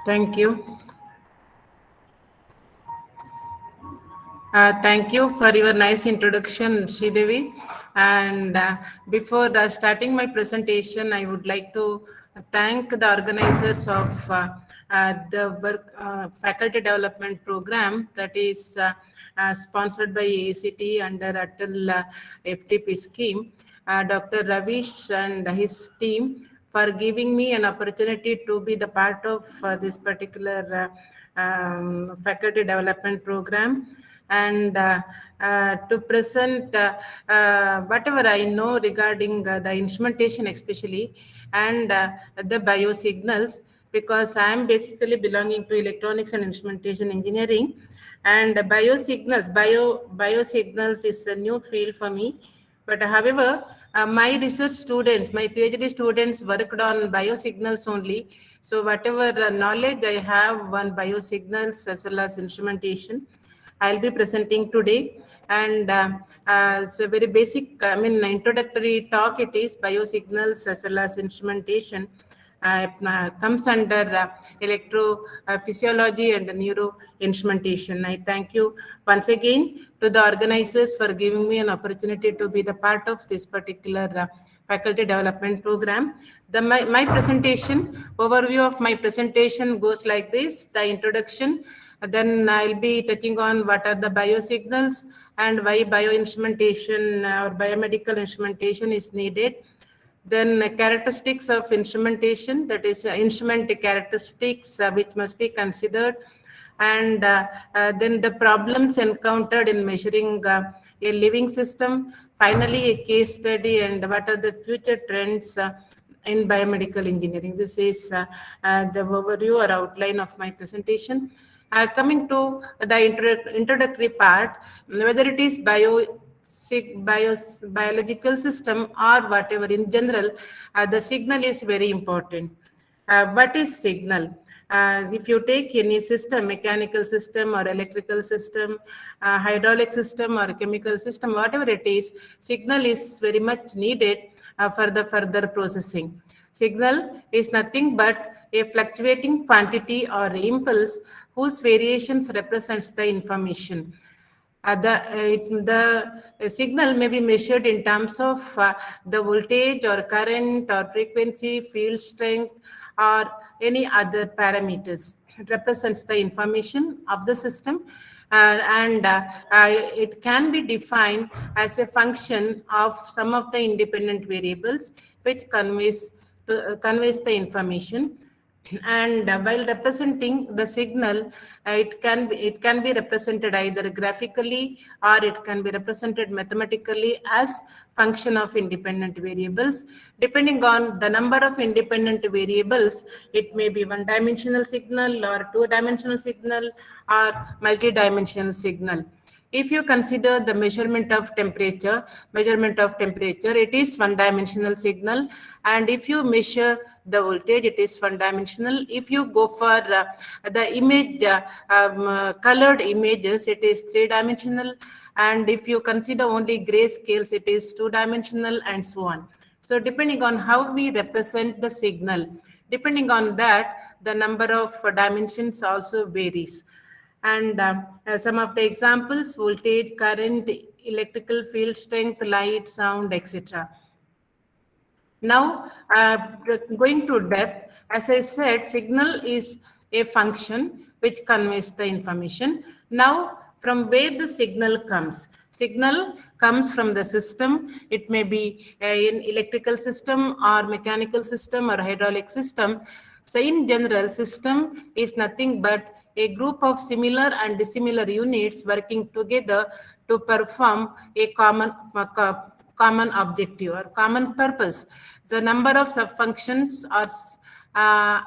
Thank you. Thank you for your nice introduction, Sridevi. And before starting my presentation, I would like to thank the organizers of the faculty development program that is sponsored by ACT under Atal FTP scheme, Dr. Ravish and his team for giving me an opportunity to be the part of this particular faculty development program and to present whatever I know regarding the instrumentation, especially and the biosignals, because I am basically belonging to electronics and instrumentation engineering, and biosignals is a new field for me. But however, my research students, my PhD students worked on biosignals only. So whatever knowledge I have on biosignals as well as instrumentation, I'll be presenting today. And it's a very basic, introductory talk. It is biosignals as well as instrumentation. Comes under electrophysiology and neuro instrumentation. I thank you once again to the organizers for giving me an opportunity to be the part of this particular faculty development program. My presentation, overview of my presentation goes like this: the introduction, then I'll be touching on what are the biosignals and why bioinstrumentation or biomedical instrumentation is needed. Then characteristics of instrumentation, that is instrument characteristics which must be considered, and then the problems encountered in measuring a living system. Finally, a case study and what are the future trends in biomedical engineering. This is the overview or outline of my presentation. Coming to the introductory part, whether it is biological system or whatever in general, the signal is very important. What is signal? If you take any system, mechanical system or electrical system, hydraulic system or chemical system, whatever it is, signal is very much needed for the further processing. Signal is nothing but a fluctuating quantity or impulse whose variations represents the information. The signal may be measured in terms of the voltage or current or frequency, field strength, or any other parameters. It represents the information of the system, and it can be defined as a function of some of the independent variables which conveys the information. And while representing the signal, it can be represented either graphically or it can be represented mathematically as function of independent variables. Depending on the number of independent variables, it may be one dimensional signal or two dimensional signal or multi-dimensional signal. If you consider the measurement of temperature, it is one dimensional signal. And if you measure the voltage, it is one dimensional. If you go for the image, colored images, it is three dimensional. And if you consider only gray scales, it is two dimensional, and so on. So depending on how we represent the signal, depending on that, the number of dimensions also varies. And some of the examples: voltage, current, electrical field strength, light, sound, etc. Now, going to depth, as I said, signal is a function which conveys the information. Now, from where the signal comes? Signal comes from the system. It may be in electrical system or mechanical system or hydraulic system. So in general, system is nothing but a group of similar and dissimilar units working together to perform a common objective or common purpose. The number of subfunctions uh,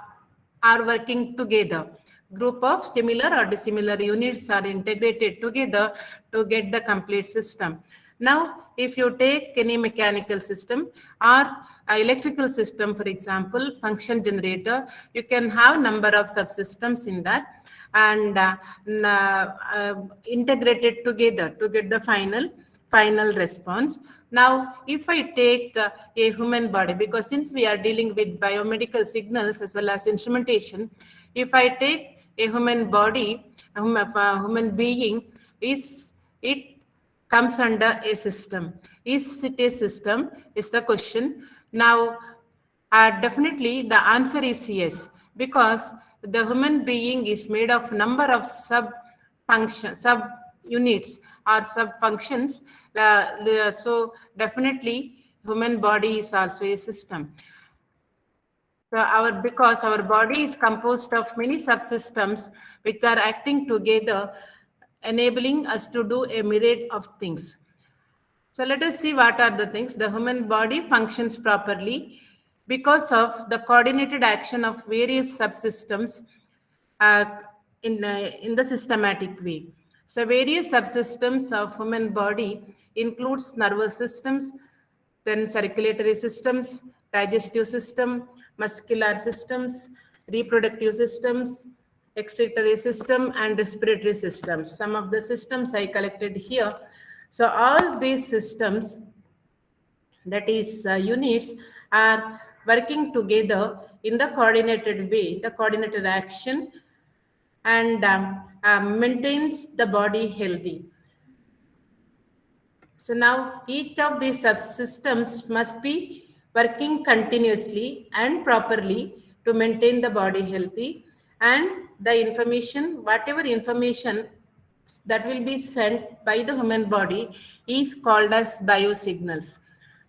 are working together. Group of similar or dissimilar units are integrated together to get the complete system. Now, if you take any mechanical system or electrical system, for example, function generator, you can have number of subsystems in that, and integrated together to get the final response. Now, if I take a human body, because since we are dealing with biomedical signals as well as instrumentation, if I take a human body, a human being, is it comes under a system? Is it a system? Is the question. Now, definitely the answer is yes, because the human being is made of number of sub functions, sub units or sub functions. So definitely human body is also a system. So because our body is composed of many subsystems which are acting together, enabling us to do a myriad of things. So let us see what are the things. The human body functions properly because of the coordinated action of various subsystems uh, in the systematic way. So various subsystems of human body includes nervous systems, then circulatory systems, digestive system, muscular systems, reproductive systems, excretory system, and respiratory systems. Some of the systems I collected here. So all these systems, that is units, are working together in the coordinated way, the coordinated action, and maintains the body healthy. So now each of these subsystems must be working continuously and properly to maintain the body healthy, and the information, whatever information that will be sent by the human body is called as biosignals.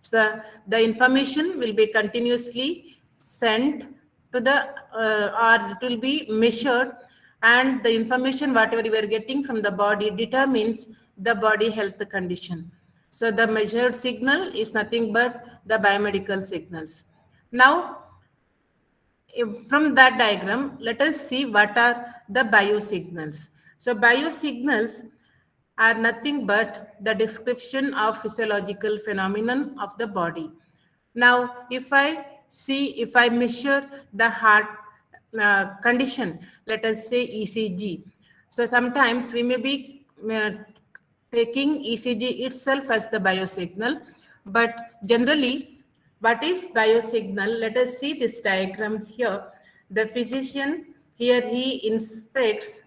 So the information will be continuously sent to the or it will be measured, and the information whatever you are getting from the body determines the body health condition. So the measured signal is nothing but the biomedical signals. Now, from that diagram, let us see what are the biosignals. So biosignals are nothing but the description of physiological phenomenon of the body. Now, if I measure the heart condition, let us say ECG. So sometimes we may be taking ECG itself as the biosignal, but generally, what is biosignal? Let us see this diagram here. The physician here, he inspects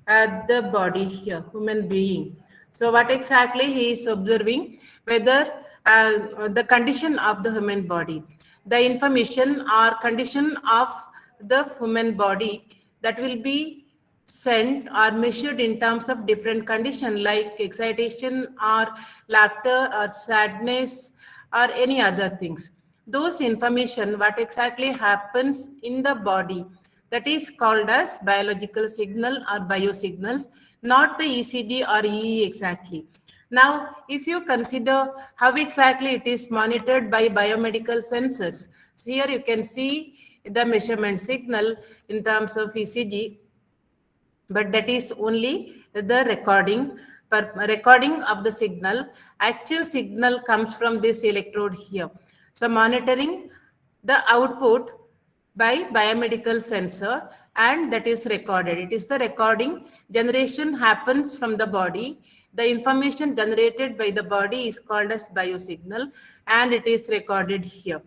the body here, human being. So what exactly he is observing? Whether the condition of the human body, the information or condition of the human body, that will be sent or measured in terms of different condition like excitation or laughter or sadness or any other things. Those information, what exactly happens in the body, that is called as biological signal or biosignals, not the ECG or EE exactly. Now, if you consider how exactly it is monitored by biomedical sensors, so here you can see the measurement signal in terms of ECG, but that is only the recording of the signal. Actual signal comes from this electrode here. So monitoring the output by biomedical sensor, and that is recorded. It is the recording. Generation happens from the body. The information generated by the body is called as biosignal, and it is recorded here.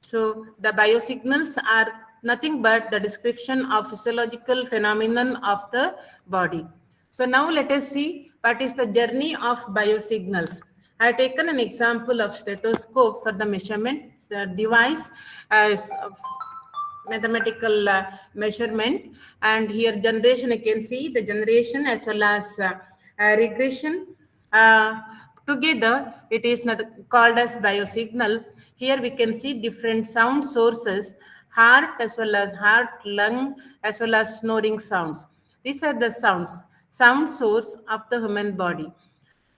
So the biosignals are nothing but the description of physiological phenomenon of the body. So now let us see what is the journey of biosignals. I have taken an example of stethoscope for the measurement device as mathematical measurement, and here generation, you can see the generation as well as regression uh, together, it is called as biosignal. Here we can see different sound sources, heart as well as heart, lung as well as snoring sounds. These are the sound source of the human body.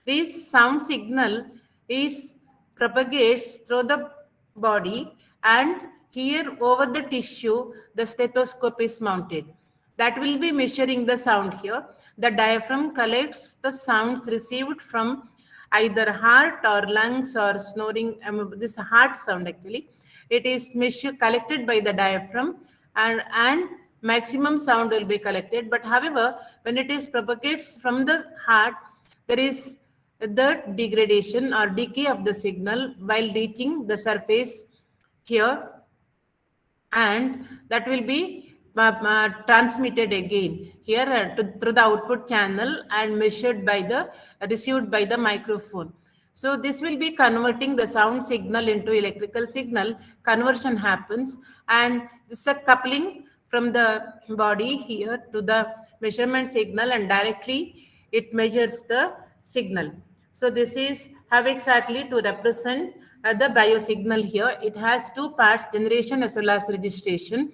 This sound signal is propagates through the body, and here over the tissue the stethoscope is mounted. That will be measuring the sound here. The diaphragm collects the sounds received from either heart or lungs or snoring. This heart sound actually. It is collected by the diaphragm, and maximum sound will be collected. But however, when it is propagates from the heart, there is the degradation or decay of the signal while reaching the surface here, and that will be transmitted again here through the output channel and measured by the received by the microphone. So this will be converting the sound signal into electrical signal. Conversion happens, and this is a coupling from the body here to the measurement signal, and directly it measures the signal. So this is how exactly to represent the biosignal here. It has two parts, generation as well as registration.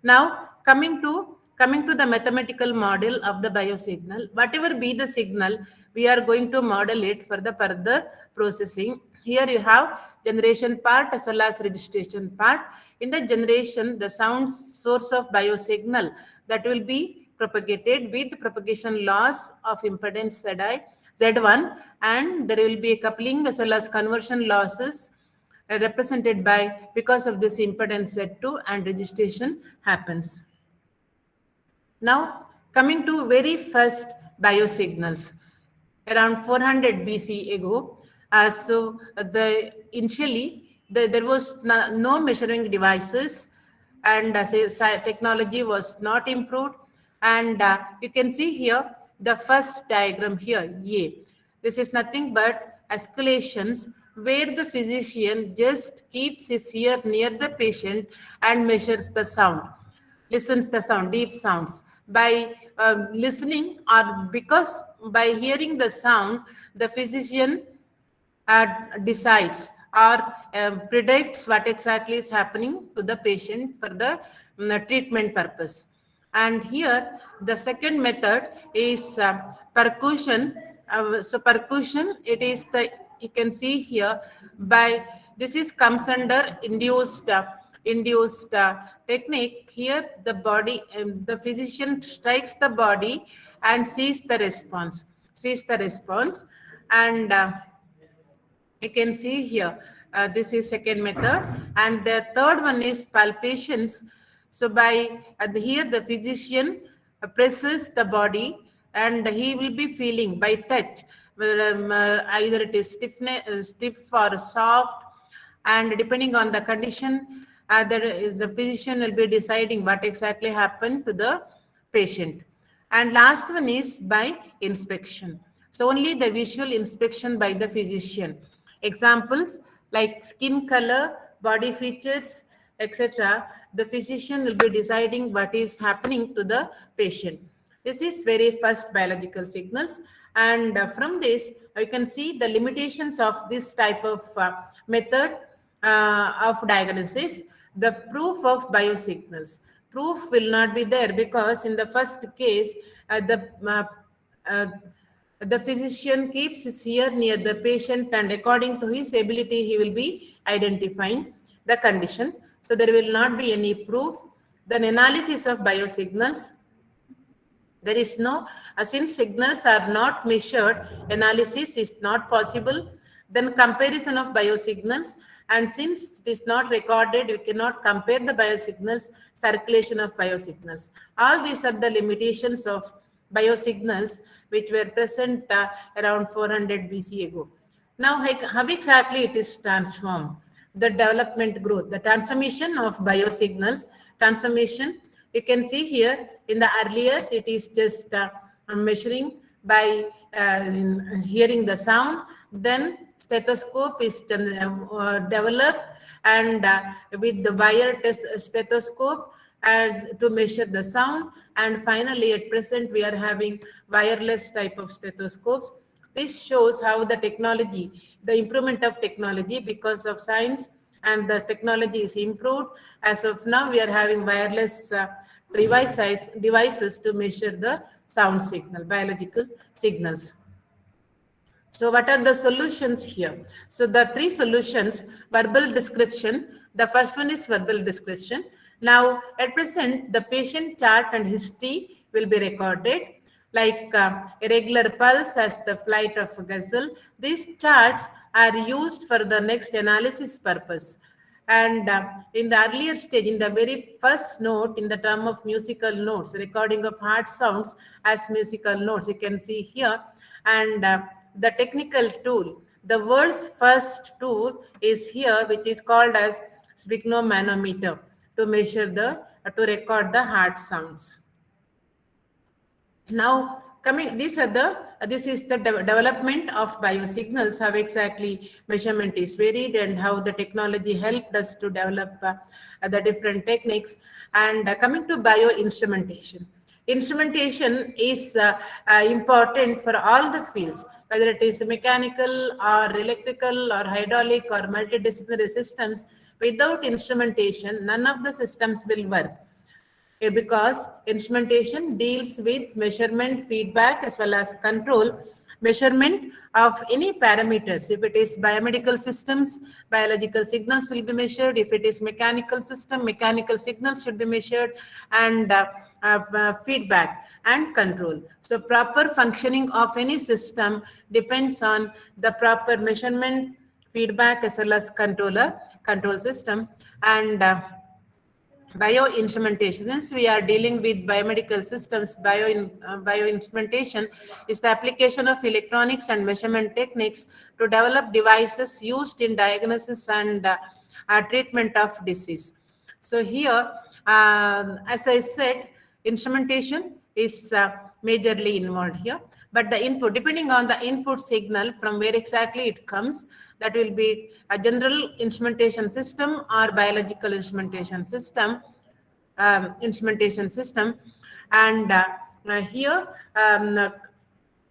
Now coming to the mathematical model of the biosignal, whatever be the signal, we are going to model it for the further processing. Here you have generation part as well as registration part. In the generation, the sound source of biosignal that will be propagated with propagation loss of impedance Z1, and there will be a coupling as well as conversion losses represented by because of this impedance Z2, and registration happens. Now, coming to very first biosignals, around 400 BC ago. There was no measuring devices, and technology was not improved. And you can see here the first diagram here, A. This is nothing but escalations where the physician just keeps his ear near the patient and measures the sound, listens the sound, deep sounds. By listening, or because by hearing the sound, the physician decides or predicts what exactly is happening to the patient for the treatment purpose. And here the second method is percussion. So percussion, it is the, you can see here, by this is comes under induced technique. Here the body, the physician strikes the body and sees the response. And you can see here, this is second method, and the third one is palpations. So by here the physician presses the body, and he will be feeling by touch whether either it is stiff or soft, and depending on the condition, the physician will be deciding what exactly happened to the patient. And last one is by inspection. So only the visual inspection by the physician. Examples like skin color, body features, etc. The physician will be deciding what is happening to the patient. This is very first biological signals, and from this you can see the limitations of this type of method of diagnosis. The proof of biosignals. Proof will not be there because in the first case, uh, the physician keeps his ear near the patient, and according to his ability, he will be identifying the condition. So there will not be any proof. Then analysis of biosignals. There is no, since signals are not measured, analysis is not possible. Then comparison of biosignals, and since it is not recorded, we cannot compare the biosignals, circulation of biosignals. All these are the limitations of biosignals which were present around 400 BC ago. Now, how exactly it is transformed? The development growth, the transformation of biosignals, transformation, you can see here in the earlier, it is just measuring by hearing the sound. Then stethoscope is developed, and with the wire stethoscope and to measure the sound. And finally, at present, we are having wireless type of stethoscopes. This shows how the technology, the improvement of technology because of science, and the technology is improved. As of now, we are having wireless devices to measure the sound signal, biological signals. So what are the solutions here? So the three solutions: verbal description. The first one is verbal description. Now, at present, the patient chart and history will be recorded, like irregular pulse as the flight of a gazelle. These charts are used for the next analysis purpose. And in the earlier stage, in the very first note, in the term of musical notes, recording of heart sounds as musical notes, you can see here. And the technical tool. The world's first tool is here, which is called as sphygmomanometer to measure to record the heart sounds. Now, coming, this is the development of biosignals, how exactly measurement is varied and how the technology helped us to develop the different techniques. And coming to bioinstrumentation. Instrumentation is important for all the fields, whether it is mechanical or electrical or hydraulic or multidisciplinary systems. Without instrumentation, none of the systems will work. Because instrumentation deals with measurement, feedback, as well as control, measurement of any parameters. If it is biomedical systems, biological signals will be measured. If it is mechanical system, mechanical signals should be measured, and feedback and control. So proper functioning of any system depends on the proper measurement, feedback, as well as control system. And bioinstrumentation, since we are dealing with biomedical systems, bioinstrumentation is the application of electronics and measurement techniques to develop devices used in diagnosis and treatment of disease. So here, as I said, instrumentation is majorly involved here, but the input, depending on the input signal from where exactly it comes, that will be a general instrumentation system or biological instrumentation system. And here,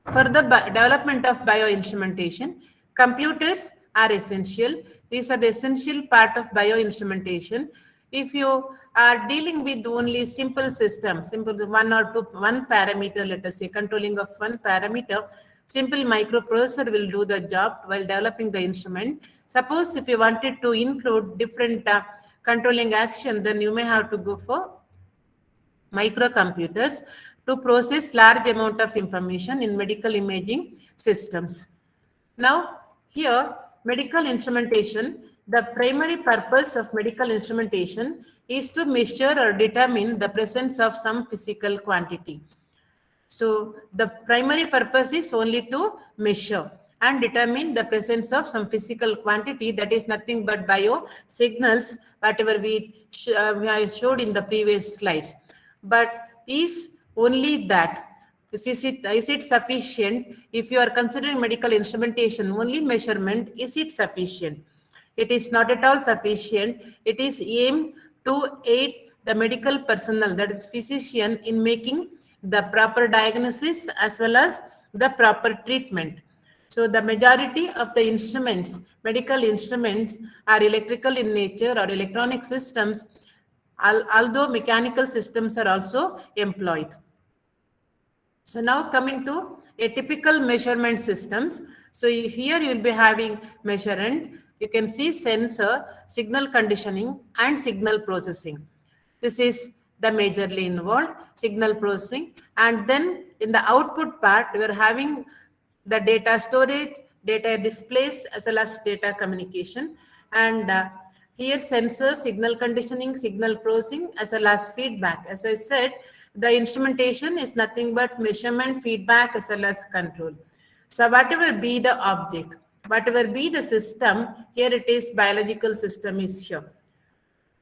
for the development of bioinstrumentation, computers are essential. These are the essential part of bioinstrumentation. If you are dealing with only simple system, simple one parameter, let us say controlling of one parameter, simple microprocessor will do the job while developing the instrument. Suppose if you wanted to include different controlling action, then you may have to go for microcomputers to process large amount of information in medical imaging systems. Now, here, medical instrumentation, the primary purpose of medical instrumentation is to measure or determine the presence of some physical quantity. So the primary purpose is only to measure and determine the presence of some physical quantity, that is nothing but biosignals, whatever we showed in the previous slides. But is only that? Is it sufficient? If you are considering medical instrumentation, only measurement, is it sufficient? It is not at all sufficient. It is aimed to aid the medical personnel, that is physician, in making the proper diagnosis as well as the proper treatment. So the majority of the instruments, medical instruments, are electrical in nature or electronic systems, although mechanical systems are also employed. So now coming to a typical measurement systems. So here you will be having measurement. You can see sensor, signal conditioning, and signal processing. This is the majorly involved signal processing. And then in the output part, we are having the data storage, data displays, as well as data communication. And here sensor, signal conditioning, signal processing, as well as feedback. As I said, the instrumentation is nothing but measurement, feedback, as well as control. So whatever be the object, whatever be the system, here it is biological system is here.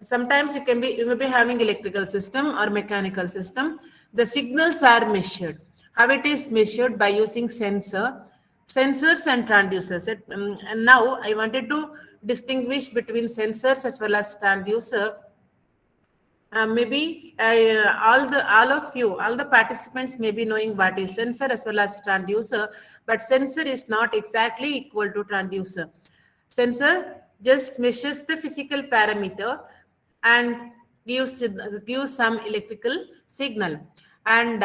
Sometimes you may be having electrical system or mechanical system. The signals are measured. How it is measured? By using sensors and transducers. And now I wanted to distinguish between sensors as well as transducer. Maybe all the participants may be knowing what is sensor as well as transducer, but sensor is not exactly equal to transducer. Sensor just measures the physical parameter and gives some electrical signal. And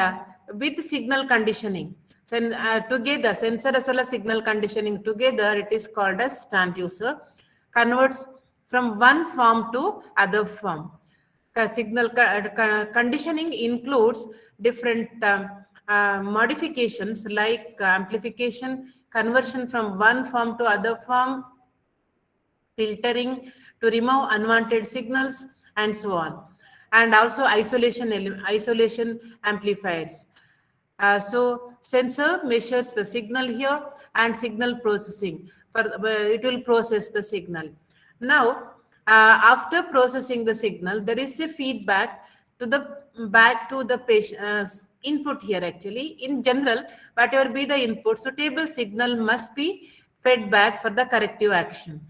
with signal conditioning, together, sensor as well as signal conditioning together, it is called as transducer, converts from one form to other form. Signal conditioning includes different modifications like amplification, conversion from one form to other form, filtering to remove unwanted signals, and so on. And also isolation amplifiers. So sensor measures the signal here, and signal processing. It will process the signal. Now, after processing the signal, there is a feedback to the back to the patient input here. Actually, in general, whatever be the input, suitable signal must be fed back for the corrective action.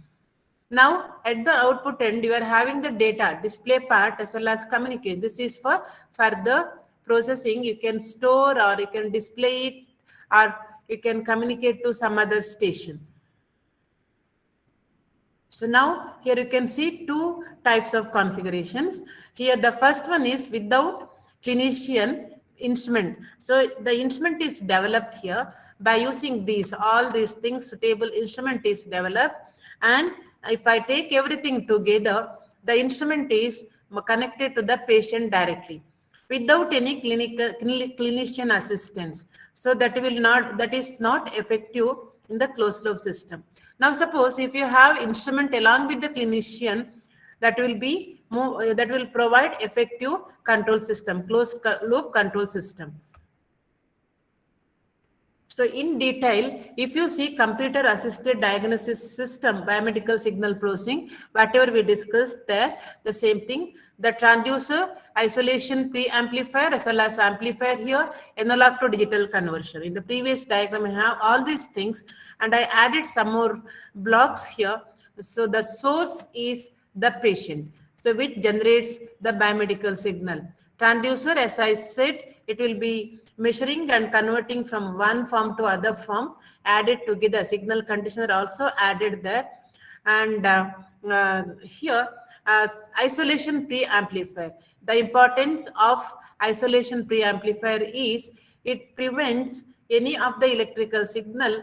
Now, at the output end, you are having the data, display part as well as communicate. This is for further processing. You can store or you can display it or you can communicate to some other station. So now here you can see two types of configurations. Here the first one is without clinician instrument. So the instrument is developed here by using all these things, suitable instrument is developed. And if I take everything together, the instrument is connected to the patient directly without any clinician assistance. So that is not effective in the closed loop system. Now suppose if you have instrument along with the clinician, that will provide effective control system, closed loop control system. So in detail, if you see computer assisted diagnosis system, biomedical signal processing, whatever we discussed there, the same thing, the transducer, isolation pre-amplifier as well as amplifier here, analog to digital conversion. In the previous diagram, I have all these things and I added some more blocks here. So the source is the patient, so which generates the biomedical signal. Transducer, as I said, it will be measuring and converting from one form to other form, added together. Signal conditioner also added there. And here, isolation pre-amplifier. The importance of isolation pre-amplifier is it prevents any of the electrical signal,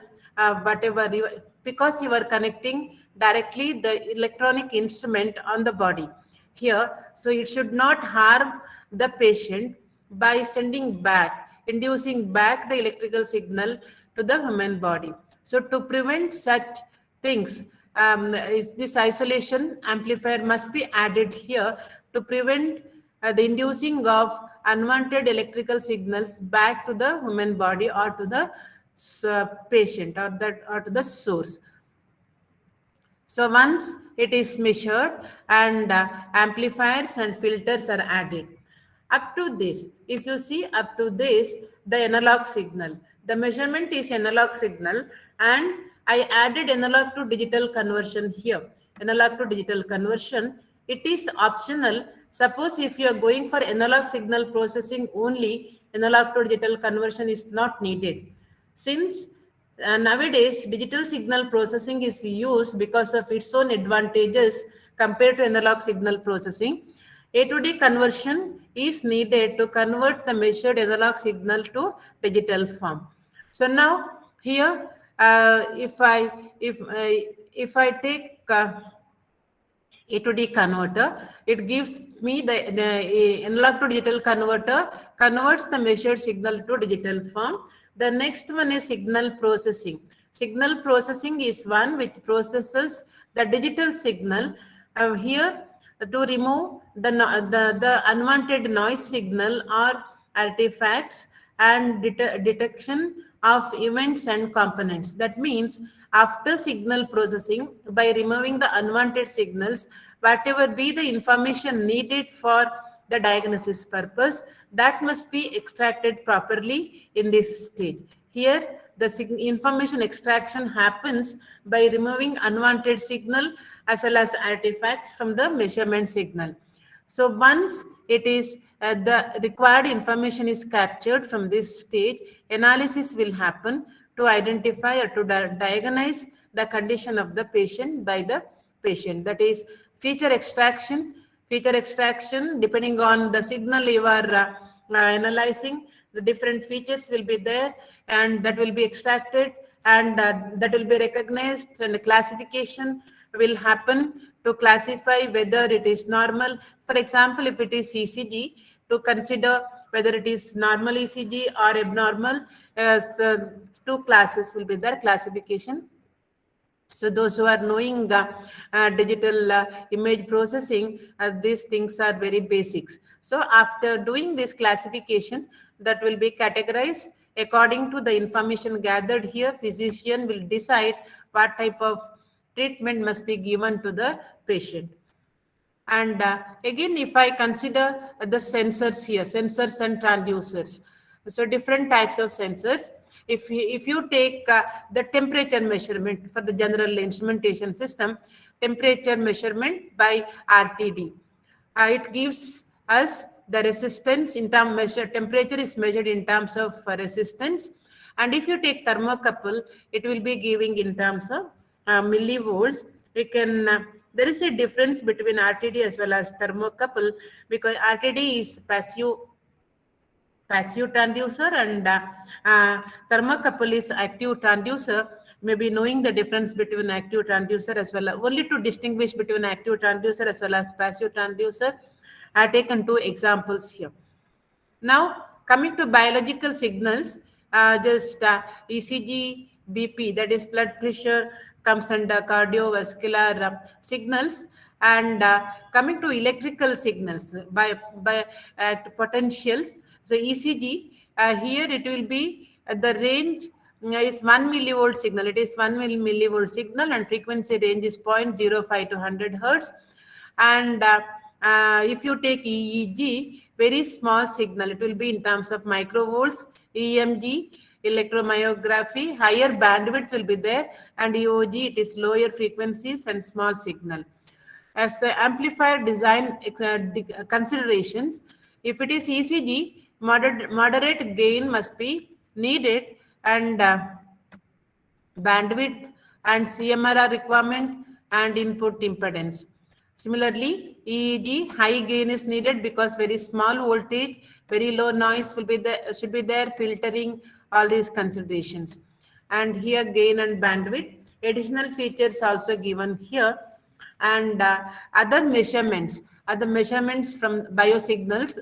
because you are connecting directly the electronic instrument on the body here. So it should not harm the patient by sending back, inducing back the electrical signal to the human body. So to prevent such things, this isolation amplifier must be added here to prevent the inducing of unwanted electrical signals back to the human body or to the patient or to the source. So once it is measured and amplifiers and filters are added. Up to this, if you see up to this, the analog signal, the measurement is analog signal and I added analog to digital conversion here. Analog to digital conversion, it is optional. Suppose if you are going for analog signal processing only, analog to digital conversion is not needed. Since nowadays digital signal processing is used because of its own advantages compared to analog signal processing, A to D conversion is needed to convert the measured analog signal to digital form. So now here, if I take A to D converter, it gives me the analog to digital converter, converts the measured signal to digital form. The next one is signal processing. Signal processing is one which processes the digital signal here to remove the unwanted noise signal or artifacts and detection of events and components. That means after signal processing, by removing the unwanted signals, whatever be the information needed for the diagnosis purpose, that must be extracted properly in this stage. Here, the information extraction happens by removing unwanted signal as well as artifacts from the measurement signal. So once it is the required information is captured from this stage, analysis will happen to identify or to diagnose the condition of the patient by the patient. That is feature extraction. Feature extraction, depending on the signal you are analyzing, the different features will be there and that will be extracted and that will be recognized, and classification will happen to classify whether it is normal. For example, if it is ECG, to consider whether it is normal ECG or abnormal, two classes will be there, classification. So those who are knowing digital image processing, these things are very basics. So after doing this classification, that will be categorized According to the information gathered here, physician will decide what type of treatment must be given to the patient. And again, if I consider the sensors here, sensors and transducers, so different types of sensors. If you take the temperature measurement for the general instrumentation system, temperature measurement by RTD, it gives us the resistance in term measure. Temperature is measured in terms of resistance, and if you take thermocouple, it will be giving in terms of millivolts. We can there is a difference between RTD as well as thermocouple, because RTD is passive transducer, and thermocouple is active transducer. Maybe knowing the difference between active transducer as well, only to distinguish between active transducer as well as passive transducer, I have taken two examples here. Now, coming to biological signals, just ECG, BP, that is blood pressure, comes under cardiovascular signals. And coming to electrical signals by potentials, so ECG, here it will be the range is 1 millivolt signal. It is 1 millivolt signal, and frequency range is 0.05 to 100 hertz. And if you take EEG, very small signal, it will be in terms of microvolts. EMG, electromyography, higher bandwidth will be there, and EOG, it is lower frequencies and small signal. As amplifier design considerations, if it is ECG, moderate gain must be needed, and bandwidth and CMRR requirement and input impedance. Similarly, EEG, high gain is needed because very small voltage, very low noise will be there, should be there, filtering, all these considerations. And here gain and bandwidth. Additional features also given here. And other measurements from biosignals,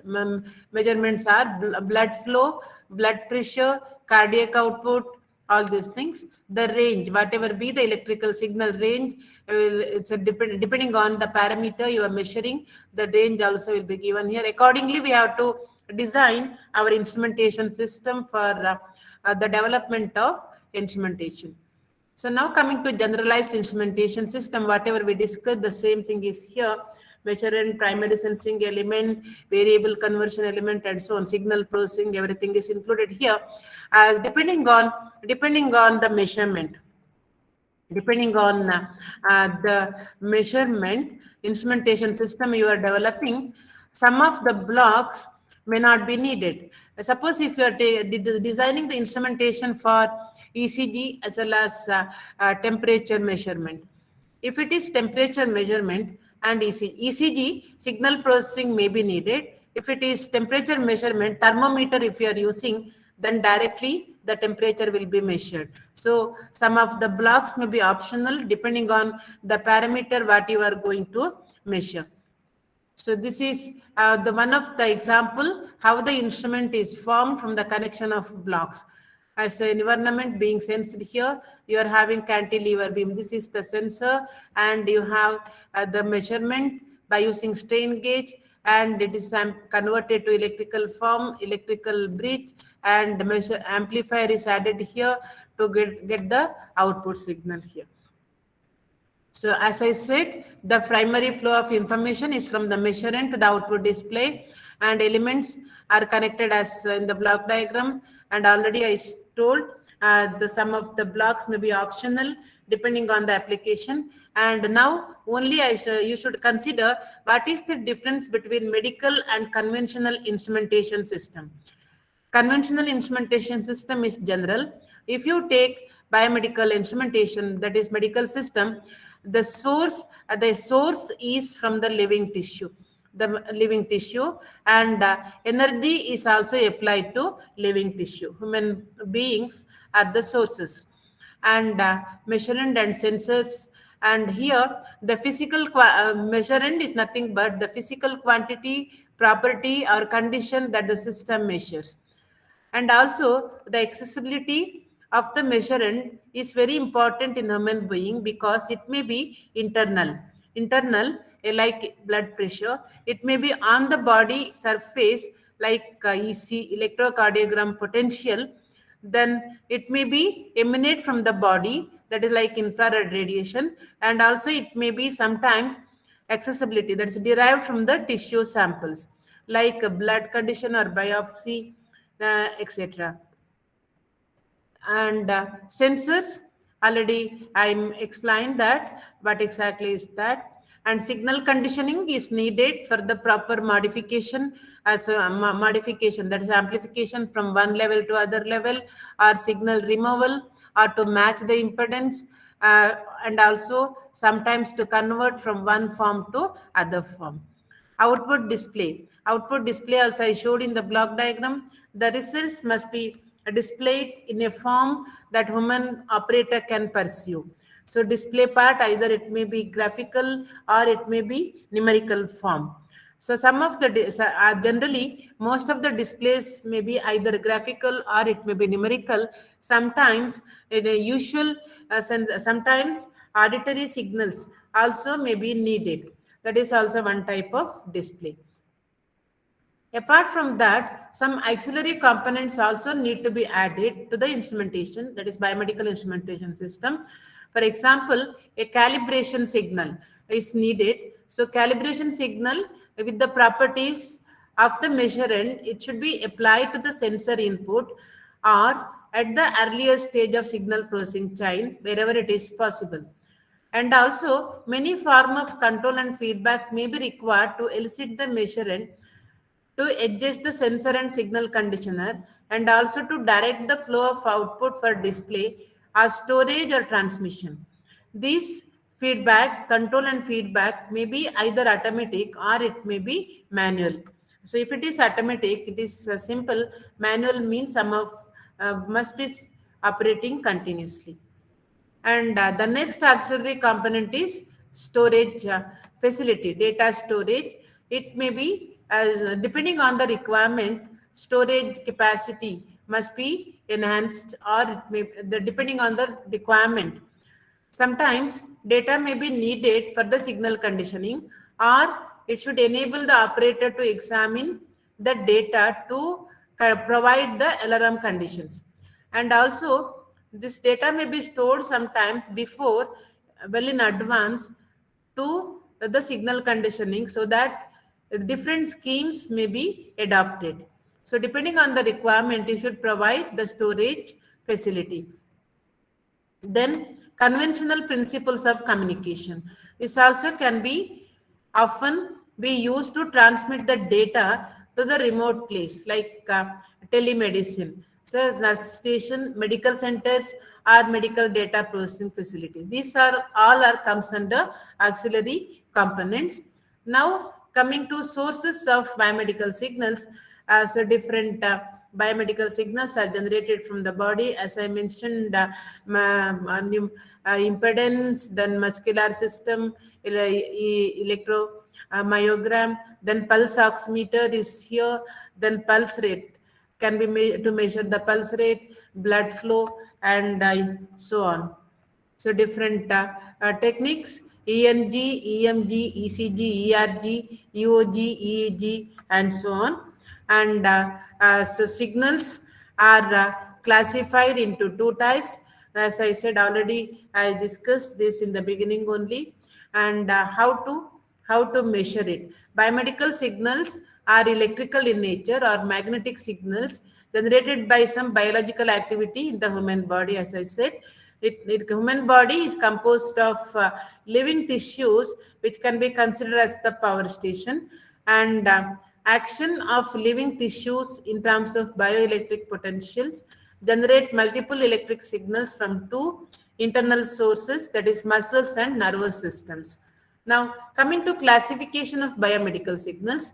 measurements are blood flow, blood pressure, cardiac output, all these things. The range, whatever be the electrical signal range, it's depending on the parameter you are measuring, the range also will be given here. Accordingly, we have to design our instrumentation system for the development of instrumentation. So now coming to generalized instrumentation system, whatever we discussed, the same thing is here. Measuring, primary sensing element, variable conversion element, and so on. Signal processing, everything is included here. As depending on the measurement, depending on the measurement instrumentation system you are developing, some of the blocks may not be needed. Suppose if you are designing the instrumentation for ECG as well as temperature measurement. If it is temperature measurement and ECG, signal processing may be needed. If it is temperature measurement, thermometer if you are using, then directly the temperature will be measured. So some of the blocks may be optional depending on the parameter what you are going to measure. So this is the one of the example how the instrument is formed from the connection of blocks. As an environment being sensed here, you are having cantilever beam. This is the sensor, and you have the measurement by using strain gauge, and it is converted to electrical form, electrical bridge, and measure amplifier is added here to get the output signal here. So as I said, the primary flow of information is from the measurement to the output display, and elements are connected as in the block diagram. And already I told the sum of the blocks may be optional depending on the application. And now only you should consider what is the difference between medical and conventional instrumentation system. Conventional instrumentation system is general. If you take biomedical instrumentation, that is medical system, the source is from the living tissue, and energy is also applied to living tissue. Human beings are the sources, and measurement and sensors. And here the physical measurement is nothing but the physical quantity, property, or condition that the system measures. And also the accessibility of the measurement is very important in human being, because it may be internal, like blood pressure. It may be on the body surface like EC, electrocardiogram potential, Then it may be emanate from the body, that is like infrared radiation, and also it may be sometimes accessibility, that is derived from the tissue samples like a blood condition or biopsy, etc. And sensors, already I explained that what exactly is that. And signal conditioning is needed for the proper modification, as a modification, that is amplification from one level to other level, or signal removal, or to match the impedance, uh, and also sometimes to convert from one form to other form. Output display also I showed in the block diagram. The results must be displayed in a form that human operator can pursue. So display part, either it may be graphical or it may be numerical form. So some of the generally most of the displays may be either graphical or it may be numerical. Sometimes in a usual sense, sometimes auditory signals also may be needed. That is also one type of display. Apart from that, some auxiliary components also need to be added to the instrumentation, that is biomedical instrumentation system. For example, a calibration signal is needed. So calibration signal with the properties of the measurand, it should be applied to the sensor input or at the earlier stage of signal processing chain wherever it is possible. And also, many form of control and feedback may be required to elicit the measurand, to adjust the sensor and signal conditioner, and also to direct the flow of output for display or storage or transmission. These feedback, control and feedback may be either automatic or it may be manual. So if it is automatic, it is simple. Manual means some of must be operating continuously. And the next auxiliary component is storage facility, data storage. It may be, as depending on the requirement, storage capacity must be enhanced, or it may, depending on the requirement. Sometimes data may be needed for the signal conditioning, or it should enable the operator to examine the data to provide the alarm conditions. And also, this data may be stored sometime before, well in advance, to the signal conditioning, so that different schemes may be adopted. So depending on the requirement, you should provide the storage facility. Then conventional principles of communication. This also can be often be used to transmit the data to the remote place, like telemedicine. So nurse station, medical centers, or medical data processing facilities. These are all are comes under auxiliary components. Now coming to sources of biomedical signals, so different biomedical signals are generated from the body, as I mentioned, impedance, then muscular system, electromyogram, then pulse oximeter is here, then pulse rate can be to measure the pulse rate, blood flow, and so on. So different techniques: ENG, EMG, ECG, ERG, EOG, EEG, and so on. And so signals are classified into two types. As I said already, I discussed this in the beginning only. And how to measure it. Biomedical signals are electrical in nature or magnetic signals generated by some biological activity in the human body, as I said. Human body is composed of living tissues, which can be considered as the power station. And action of living tissues in terms of bioelectric potentials generate multiple electric signals from two internal sources, that is muscles and nervous systems. Now coming to classification of biomedical signals,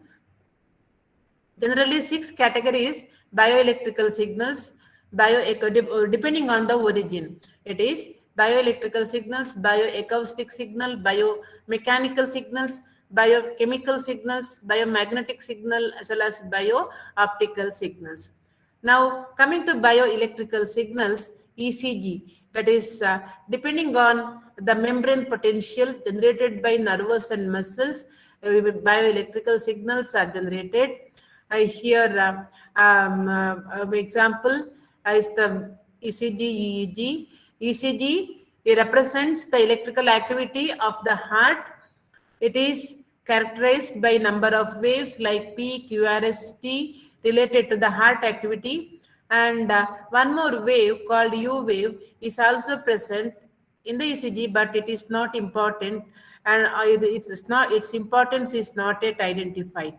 generally six categories: bioelectrical signals, depending on the origin. It is bioelectrical signals, bioacoustic signal, biomechanical signals, biochemical signals, biomagnetic signal, as well as biooptical signals. Now coming to bioelectrical signals, ECG, that is depending on the membrane potential generated by nerves and muscles, bioelectrical signals are generated. Here, example, is the ECG, EEG. ECG, it represents the electrical activity of the heart. It is characterized by number of waves like P, QRST related to the heart activity. And one more wave called U wave is also present in the ECG, but it is not important, and its importance is not yet identified.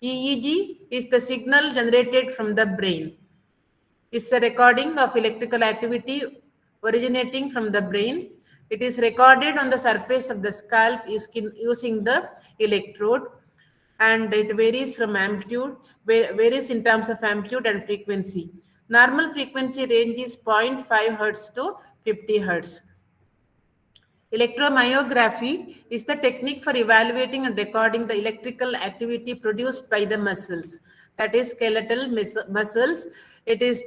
EEG is the signal generated from the brain. It's a recording of electrical activity originating from the brain. It is recorded on the surface of the scalp using the electrode, and it varies from amplitude, varies in terms of amplitude and frequency. Normal frequency range is 0.5 hertz to 50 hertz. Electromyography is the technique for evaluating and recording the electrical activity produced by the muscles, that is skeletal muscles. It is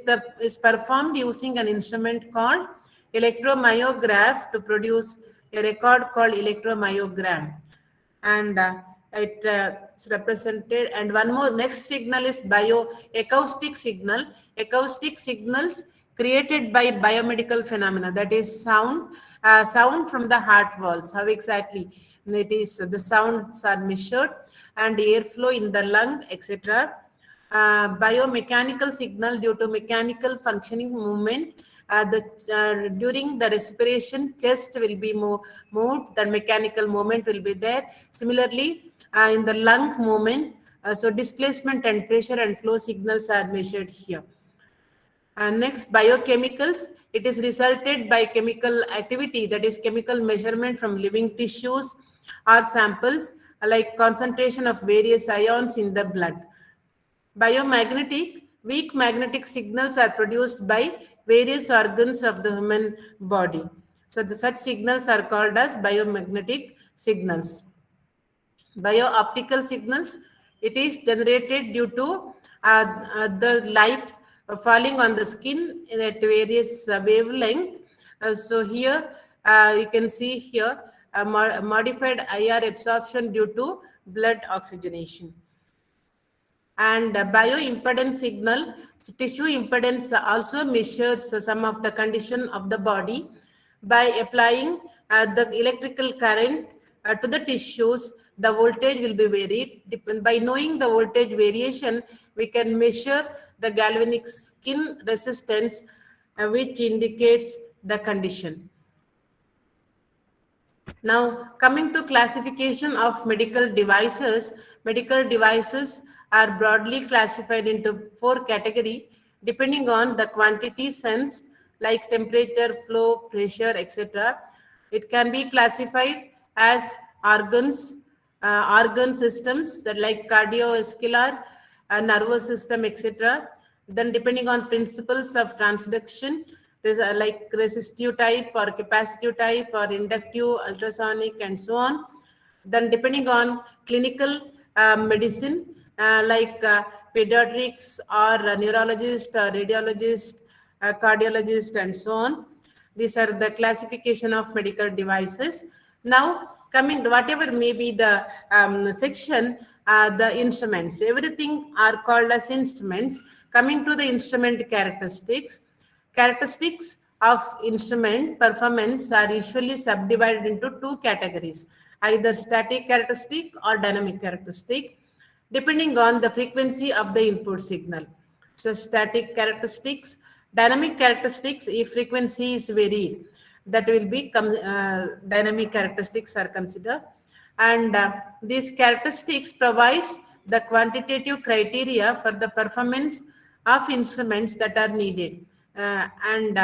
performed using an instrument called electromyograph to produce a record called electromyogram. And it's represented. And one more, next signal is bioacoustic signal. Acoustic signals created by biomedical phenomena, that is sound from the heart walls. How exactly it is? The sounds are measured, and airflow in the lung, etc. Biomechanical signal due to mechanical functioning movement. During the respiration, chest will be moved, the mechanical movement will be there. Similarly, in the lung movement, so displacement and pressure and flow signals are measured here. And next, biochemicals. It is resulted by chemical activity, that is chemical measurement from living tissues or samples, like concentration of various ions in the blood. Biomagnetic, weak magnetic signals are produced by various organs of the human body. So such signals are called as biomagnetic signals. Biooptical signals, it is generated due to the light falling on the skin at various wavelength. So here you can see here modified IR absorption due to blood oxygenation. And bioimpedance signal, so tissue impedance also measures some of the condition of the body by applying the electrical current to the tissues. The voltage will be varied. By knowing the voltage variation, we can measure the galvanic skin resistance, which indicates the condition. Now, coming to classification of medical devices are broadly classified into 4 categories depending on the quantity sensed, like temperature, flow, pressure, etc. It can be classified as organ systems, that like cardiovascular, nervous system, etc. Then depending on principles of transduction, like resistive type or capacitive type or inductive, ultrasonic, and so on. Then depending on clinical medicine, like pediatrics or neurologist or radiologist, cardiologist, and so on. These are the classification of medical devices. Now, coming to whatever may be the section, the instruments, everything are called as instruments. Coming to the instrument characteristics of instrument performance are usually subdivided into 2 categories, either static characteristic or dynamic characteristic, depending on the frequency of the input signal. So static characteristics, dynamic characteristics, if frequency is varied, that will be dynamic characteristics are considered. And these characteristics provides the quantitative criteria for the performance of instruments that are needed. And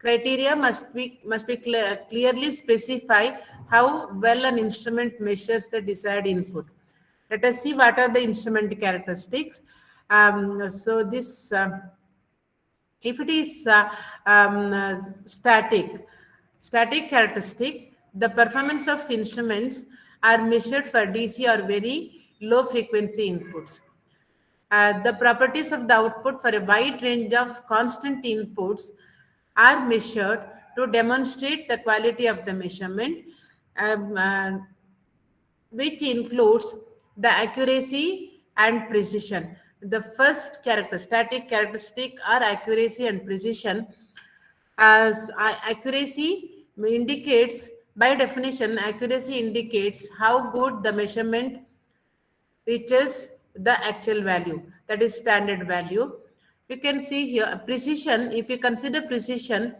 criteria must be clearly specify how well an instrument measures the desired input. Let us see what are the instrument characteristics. So this, if it is static characteristic, the performance of instruments are measured for DC or very low frequency inputs. The properties of the output for a wide range of constant inputs are measured to demonstrate the quality of the measurement, which includes the accuracy and precision. the first static characteristic are accuracy and precision. As accuracy indicates, by definition, accuracy indicates how good the measurement reaches the actual value, that is standard value. You can see here precision. If you consider precision,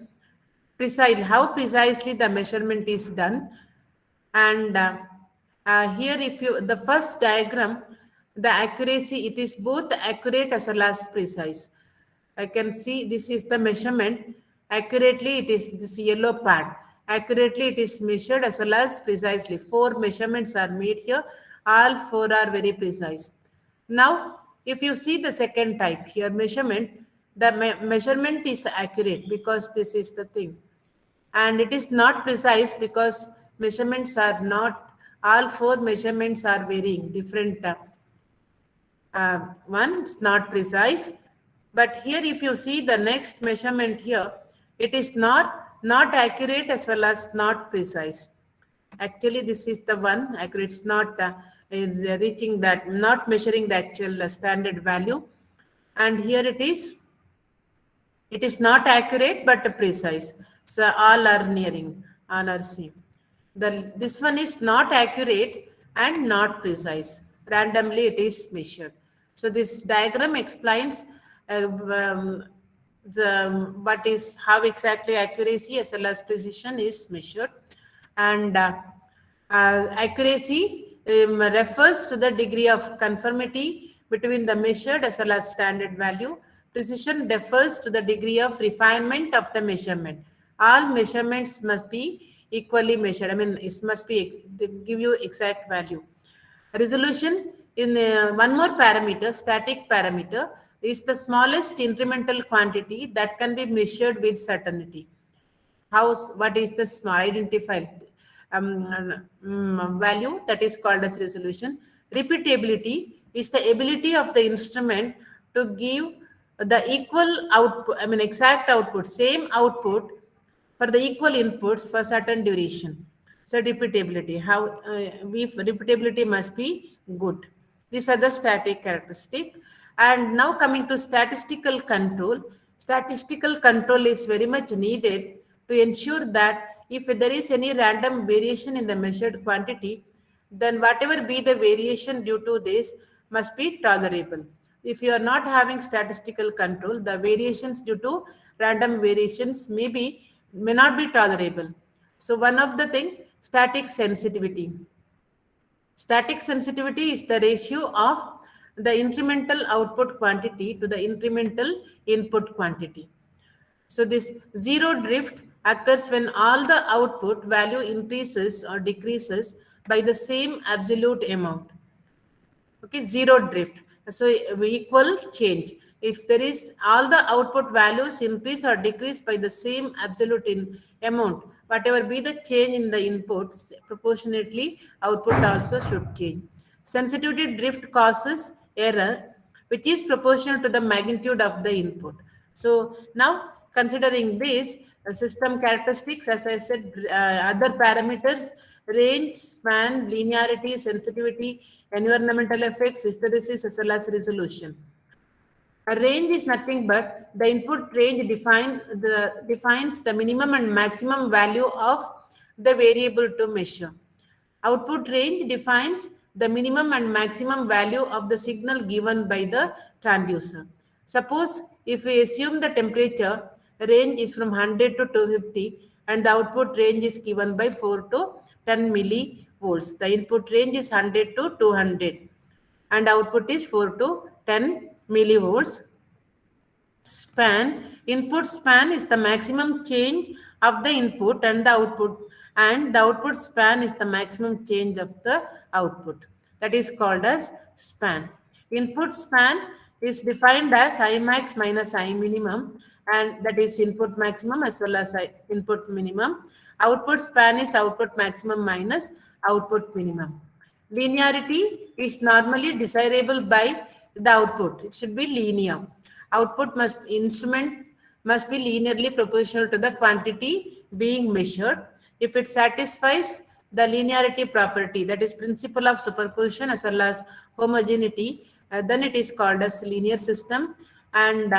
how precisely the measurement is done. And here, if you the first diagram, the accuracy, it is both accurate as well as precise. I can see this is the measurement. Accurately, it is this yellow pad. Accurately, it is measured as well as precisely. 4 measurements are made here. All 4 are very precise. Now, if you see the second type here, measurement, the measurement is accurate because this is the thing. And it is not precise because measurements are not, all 4 measurements are varying different. One is not precise, but here if you see the next measurement here, it is not accurate as well as not precise. Actually, this is the one accurate. It's not reaching that, not measuring the actual standard value. And here it is not accurate but precise. So all are nearing, all are same. This one is not accurate and not precise. Randomly it is measured. So this diagram explains what is how exactly accuracy as well as precision is measured. And accuracy refers to the degree of conformity between the measured as well as standard value. Precision refers to the degree of refinement of the measurement. All measurements must be equally measured. I mean, it must be give you exact value. Resolution in one more parameter, static parameter, is the smallest incremental quantity that can be measured with certainty. What is the identified value that is called as resolution? Repeatability is the ability of the instrument to give the equal output, I mean exact output, same output for the equal inputs for certain duration. So repeatability, repeatability must be good. These are the static characteristic. And now coming to statistical control. Statistical control is very much needed to ensure that if there is any random variation in the measured quantity, then whatever be the variation due to this must be tolerable. If you are not having statistical control, the variations due to random variations may not be tolerable. So one of the thing, static sensitivity. Static sensitivity is the ratio of the incremental output quantity to the incremental input quantity. So this zero drift occurs when all the output value increases or decreases by the same absolute amount. Okay, zero drift. So equal change. If there is all the output values increase or decrease by the same absolute amount, whatever be the change in the inputs, proportionately output also should change. Sensitivity drift causes error, which is proportional to the magnitude of the input. So now considering this, system characteristics, as I said, other parameters, range, span, linearity, sensitivity, environmental effects, hysteresis, as well as resolution. A range is nothing but the input range defines the minimum and maximum value of the variable to measure. Output range defines the minimum and maximum value of the signal given by the transducer. Suppose if we assume the temperature range is from 100 to 250 and the output range is given by 4 to 10 millivolts. The input range is 100 to 200 and output is 4 to 10 millivolts. Input span is the maximum change of the input and the output, and the output span is the maximum change of the output. That is called as span. Input span is defined as I max minus I minimum, and that is input maximum as well as input minimum. Output span is output maximum minus output minimum. Linearity is normally desirable by the output. It should be linear. Instrument must be linearly proportional to the quantity being measured. If it satisfies the linearity property, that is principle of superposition as well as homogeneity, then it is called as linear system. And